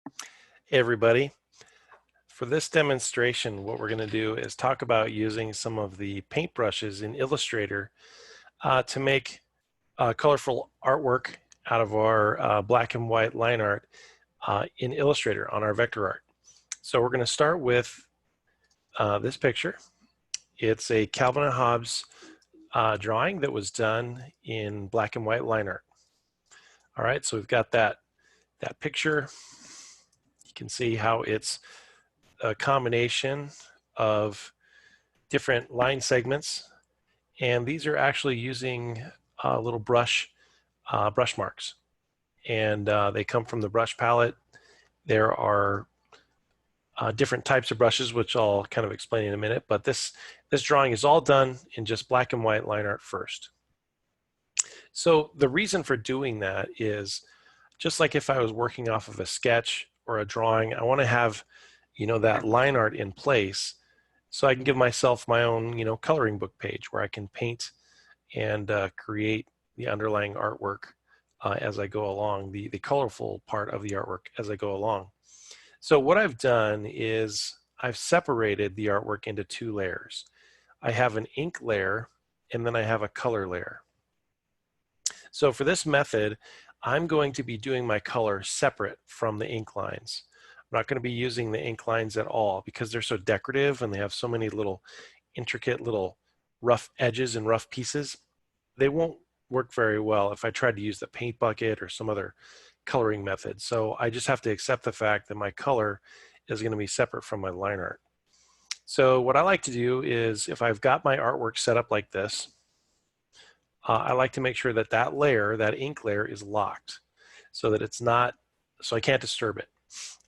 Hey everybody. For this demonstration, what we're going to do is talk about using some of the paintbrushes in Illustrator to make colorful artwork out of our black and white line art in Illustrator on our vector art. So we're going to start with this picture. It's a Calvin and Hobbes drawing that was done in black and white line art. All right, so we've got that picture. You can see how it's a combination of different line segments, and these are actually using little brush marks, and they come from the brush palette. There are different types of brushes, which I'll kind of explain in a minute, but this drawing is all done in just black and white line art first. So the reason for doing that is just like if I was working off of a sketch or a drawing, I want to have that line art in place so I can give myself my own coloring book page where I can paint and create the underlying artwork as I go along, the colorful part of the artwork as I go along. So what I've done is I've separated the artwork into two layers. I have an ink layer and then I have a color layer. So for this method, I'm going to be doing my color separate from the ink lines. I'm not going to be using the ink lines at all because they're so decorative and they have so many little intricate little rough edges and rough pieces. They won't work very well if I tried to use the paint bucket or some other coloring method. So I just have to accept the fact that my color is going to be separate from my line art. So what I like to do is if I've got my artwork set up like this, I like to make sure that that layer, that ink layer, is locked so that it's not, so I can't disturb it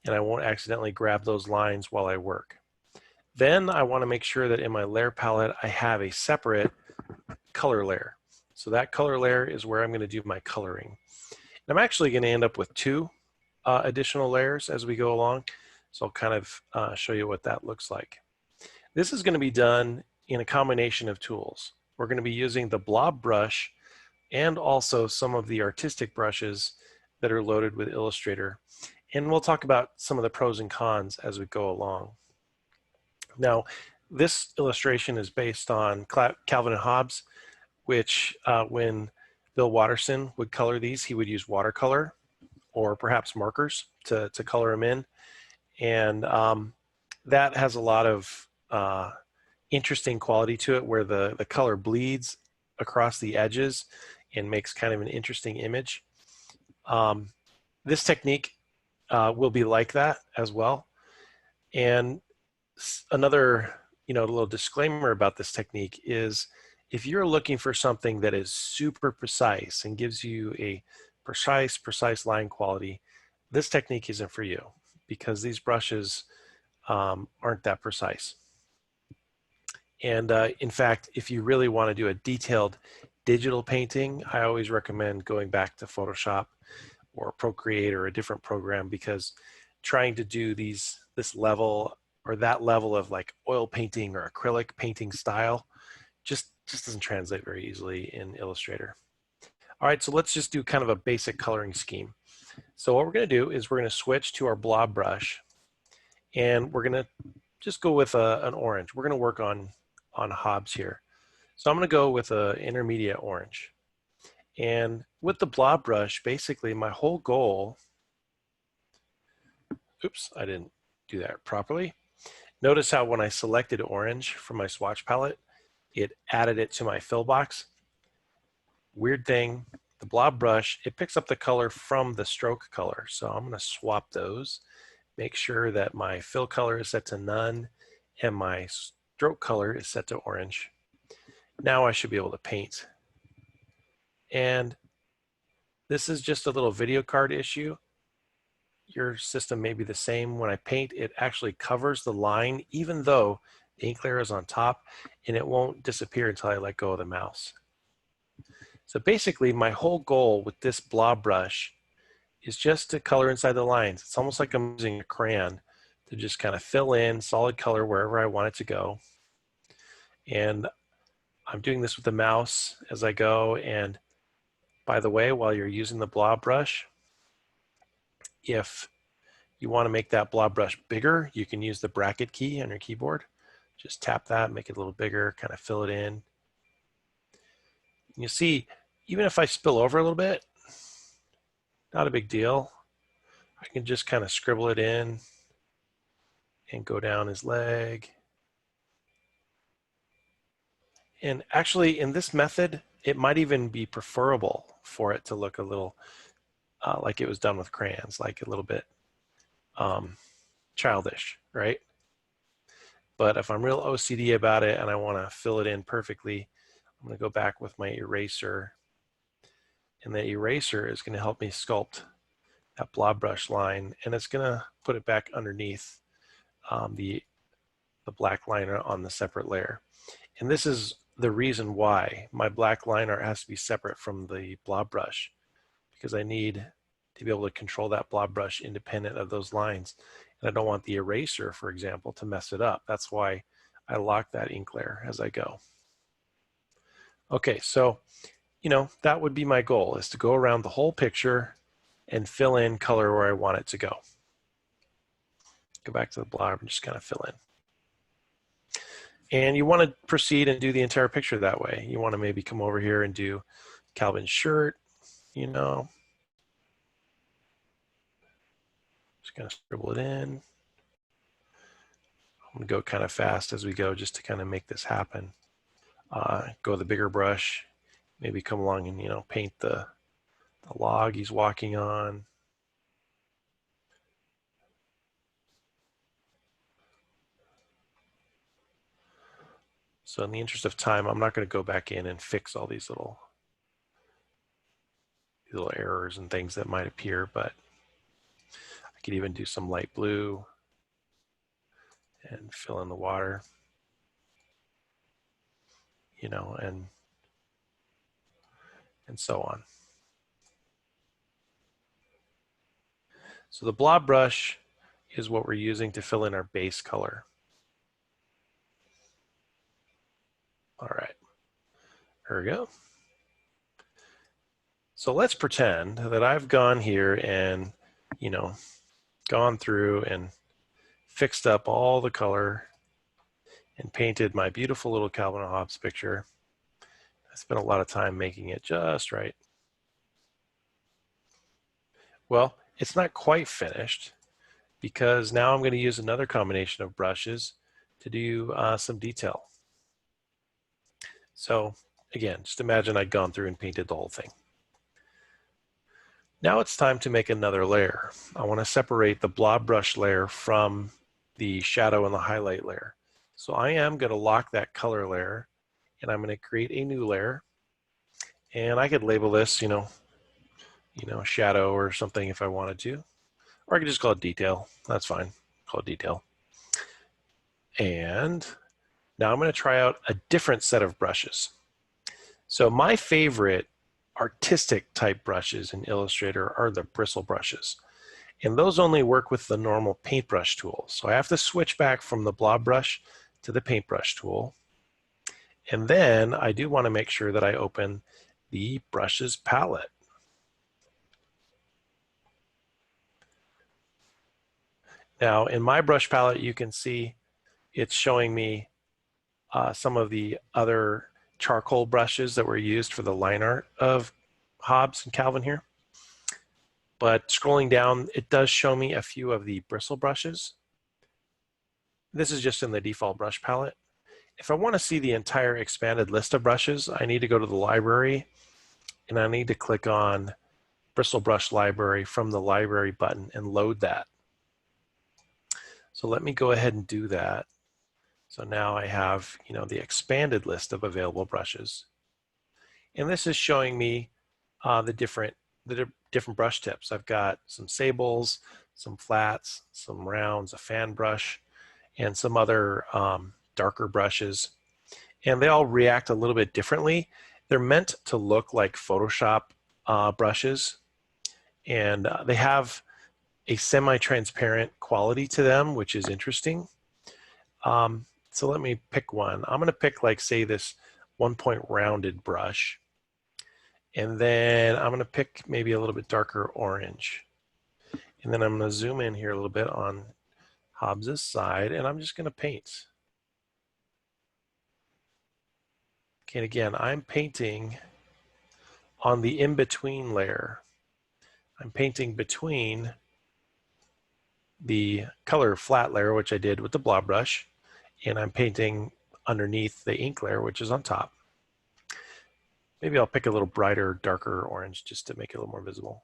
and I won't accidentally grab those lines while I work. Then I want to make sure that in my layer palette I have a separate color layer. So that color layer is where I'm going to do my coloring. And I'm actually going to end up with two additional layers as we go along. So I'll kind of show you what that looks like. This is going to be done in a combination of tools. We're going to be using the Blob brush and also some of the artistic brushes that are loaded with Illustrator. And we'll talk about some of the pros and cons as we go along. Now, this illustration is based on Calvin and Hobbes, which when Bill Watterson would color these, he would use watercolor or perhaps markers to color them in. And that has a lot of interesting quality to it where the color bleeds across the edges and makes kind of an interesting image. This technique will be like that as well. And another little disclaimer about this technique is if you're looking for something that is super precise and gives you a precise line quality, this technique isn't for you because these brushes aren't that precise. And in fact, if you really want to do a detailed digital painting, I always recommend going back to Photoshop or Procreate or a different program because trying to do this level or that level of like oil painting or acrylic painting style just doesn't translate very easily in Illustrator. All right, so let's just do kind of a basic coloring scheme. So what we're going to do is we're going to switch to our Blob brush and we're going to just go with an orange. We're going to work on Hobbes here. So I'm going to go with an intermediate orange. And with the Blob brush, basically my whole goal, oops, I didn't do that properly. Notice how when I selected orange from my swatch palette, it added it to my fill box. Weird thing, the Blob brush, it picks up the color from the stroke color. So I'm going to swap those, make sure that my fill color is set to none and my stroke color is set to orange. Now I should be able to paint. And this is just a little video card issue. Your system may be the same. When I paint, it actually covers the line even though the ink layer is on top, and it won't disappear until I let go of the mouse. So basically my whole goal with this Blob brush is just to color inside the lines. It's almost like I'm using a crayon to just kind of fill in solid color wherever I want it to go. And I'm doing this with the mouse as I go. And by the way, while you're using the Blob brush, if you want to make that blob brush bigger, you can use the bracket key on your keyboard. Just tap that, make it a little bigger, kind of fill it in. And you see, even if I spill over a little bit, not a big deal. I can just kind of scribble it in and go down his leg. And actually, in this method, it might even be preferable for it to look a little like it was done with crayons, like a little bit childish, right? But if I'm real OCD about it and I want to fill it in perfectly, I'm going to go back with my eraser. And the eraser is going to help me sculpt that blob brush line, and it's going to put it back underneath the black liner on the separate layer. And this is the reason why my black line art has to be separate from the blob brush, because I need to be able to control that blob brush independent of those lines. And I don't want the eraser, for example, to mess it up. That's why I lock that ink layer as I go. Okay, so, that would be my goal, is to go around the whole picture and fill in color where I want it to go. Go back to the blob and just kind of fill in. And you want to proceed and do the entire picture that way. You want to maybe come over here and do Calvin's shirt, Just kind of scribble it in. I'm going to go kind of fast as we go just to kind of make this happen. Go with the bigger brush, maybe come along and, paint the log he's walking on. So in the interest of time, I'm not going to go back in and fix all these little errors and things that might appear, but I could even do some light blue and fill in the water, and so on. So the blob brush is what we're using to fill in our base color. All right, there we go. So let's pretend that I've gone here and, gone through and fixed up all the color and painted my beautiful little Calvin and Hobbes picture. I spent a lot of time making it just right. Well, it's not quite finished, because now I'm going to use another combination of brushes to do some detail. So again, just imagine I'd gone through and painted the whole thing. Now it's time to make another layer. I want to separate the blob brush layer from the shadow and the highlight layer. So I am going to lock that color layer, and I'm going to create a new layer. And I could label this, shadow or something if I wanted to. Or I could just call it detail. That's fine. Call it detail. And now I'm going to try out a different set of brushes. So my favorite artistic type brushes in Illustrator are the bristle brushes. And those only work with the normal paintbrush tool. So I have to switch back from the blob brush to the paintbrush tool. And then I do want to make sure that I open the brushes palette. Now in my brush palette, you can see it's showing me some of the other charcoal brushes that were used for the line art of Hobbes and Calvin here. But scrolling down, it does show me a few of the bristle brushes. This is just in the default brush palette. If I want to see the entire expanded list of brushes, I need to go to the library, and I need to click on Bristle Brush Library from the library button and load that. So let me go ahead and do that. So now I have, the expanded list of available brushes. And this is showing me the different brush tips. I've got some sables, some flats, some rounds, a fan brush, and some other darker brushes. And they all react a little bit differently. They're meant to look like Photoshop brushes, and they have a semi-transparent quality to them, which is interesting. So let me pick one. I'm going to pick, say, this 1-point rounded brush. And then I'm going to pick maybe a little bit darker orange. And then I'm going to zoom in here a little bit on Hobbs's side, and I'm just going to paint. Okay, and again, I'm painting on the in-between layer. I'm painting between the color flat layer, which I did with the blob brush, and I'm painting underneath the ink layer, which is on top. Maybe I'll pick a little brighter, darker orange just to make it a little more visible.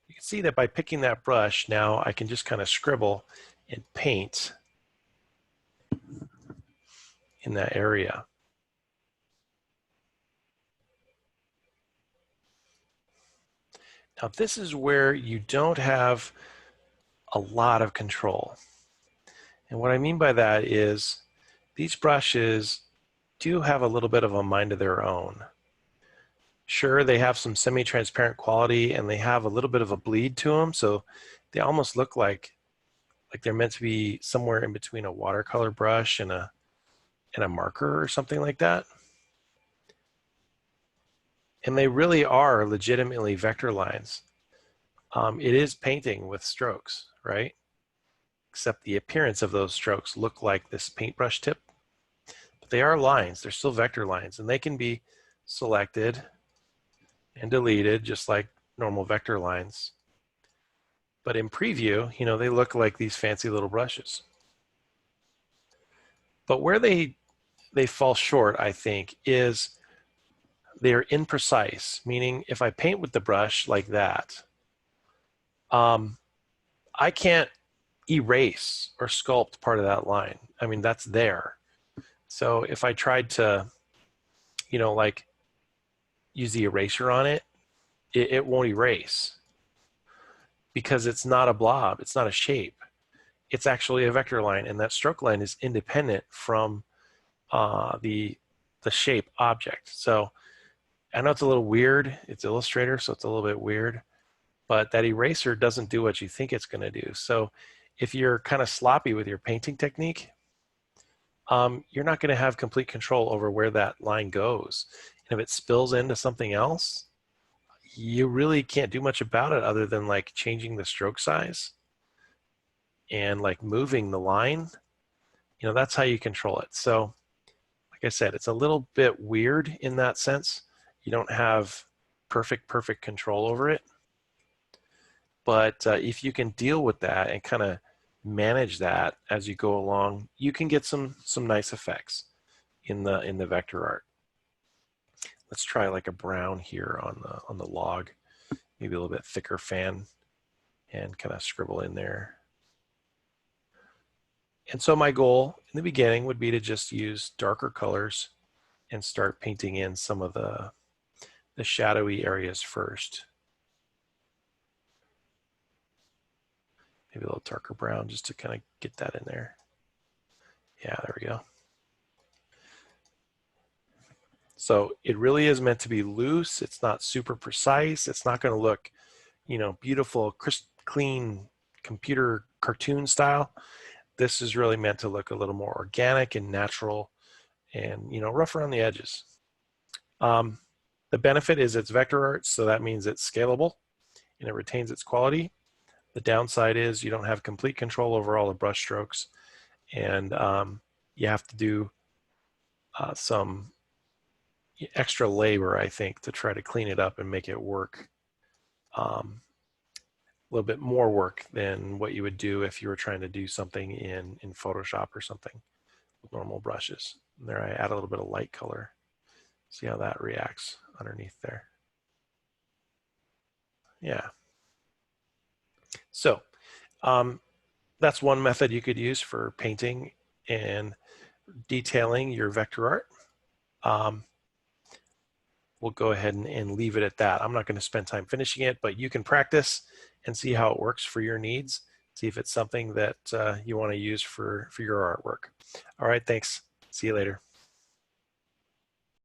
You can see that by picking that brush, now I can just kind of scribble and paint in that area. Now this is where you don't have a lot of control. And what I mean by that is these brushes do have a little bit of a mind of their own. Sure, they have some semi-transparent quality and they have a little bit of a bleed to them, so they almost look like they're meant to be somewhere in between a watercolor brush and a marker or something like that. And they really are legitimately vector lines. It is painting with strokes, right? Except the appearance of those strokes look like this paintbrush tip. But they are lines, they're still vector lines, and they can be selected and deleted just like normal vector lines. But in preview, you know, they look like these fancy little brushes. But where they fall short, I think, is they're imprecise, meaning if I paint with the brush like that, I can't erase or sculpt part of that line. I mean, that's there. So if I tried to, you know, like use the eraser on it, it won't erase because it's not a blob, it's not a shape. It's actually a vector line, and that stroke line is independent from the shape object. So I know it's a little weird. It's Illustrator, so it's a little bit weird, but that eraser doesn't do what you think it's going to do. So if you're kind of sloppy with your painting technique, you're not going to have complete control over where that line goes. And if it spills into something else, you really can't do much about it other than like changing the stroke size and like moving the line. You know, that's how you control it. So like I said, it's a little bit weird in that sense. You don't have perfect control over it. But if you can deal with that and kind of manage that as you go along, you can get some nice effects in the vector art. Let's try like a brown here on the log, maybe a little bit thicker fan, and kind of scribble in there. And so my goal in the beginning would be to just use darker colors and start painting in some of the shadowy areas first. Maybe a little darker brown just to kind of get that in there. Yeah, there we go. So it really is meant to be loose. It's not super precise. It's not going to look, you know, beautiful, crisp, clean computer cartoon style. This is really meant to look a little more organic and natural and, you know, rough around the edges. The benefit is it's vector art, so that means it's scalable and it retains its quality. The downside is you don't have complete control over all the brush strokes, and you have to do some extra labor, I think, to try to clean it up and make it work. A little bit more work than what you would do if you were trying to do something in Photoshop or something with normal brushes. And there I add a little bit of light color. See how that reacts underneath there. Yeah. So that's one method you could use for painting and detailing your vector art. We'll go ahead and leave it at that. I'm not going to spend time finishing it, but you can practice and see how it works for your needs. See if it's something that you want to use for your artwork. All right, thanks. See you later.